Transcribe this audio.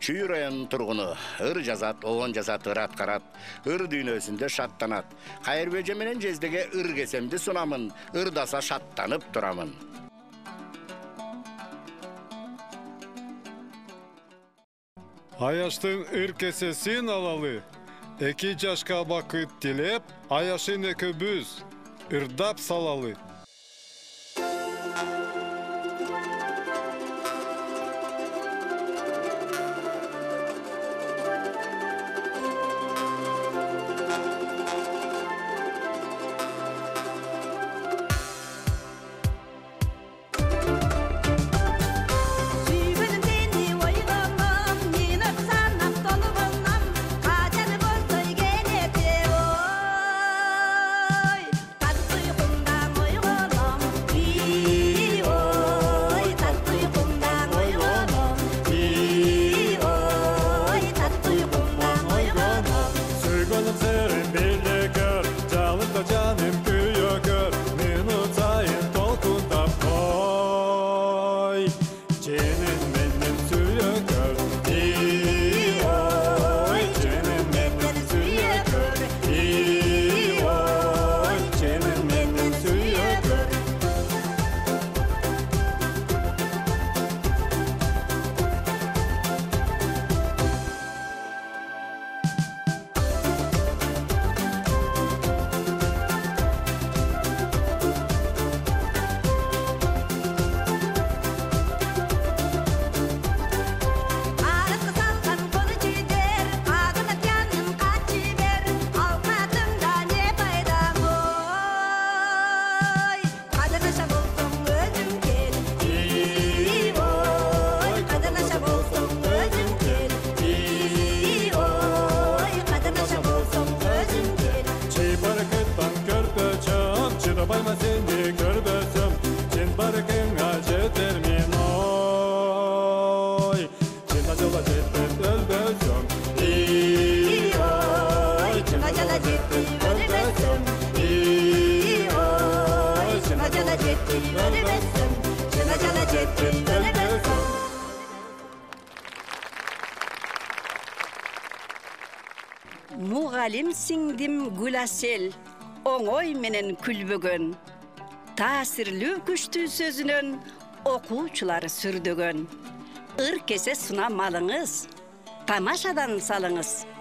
Чүй районунун тургуну ыр жазат, оон жазат, ыр аткарат, ыр дүйнөсүндө шаттанат. Кайырбеже менен жездеге ыр кесемди сунамын, ырдаса шаттанып турамын. Аяштын ыр кесесин алалы. 2 жашка бакыт тилеп, аяшын экөөбүз ырдап салалы. Muğalim singdim gülasel, oңой менен күлбөгөн. Таасирлүү күчтүү сөзүнөн окуучулары сүрдөгөн. Ыр кесе сунамалыңыз, тамашадан салыңыз.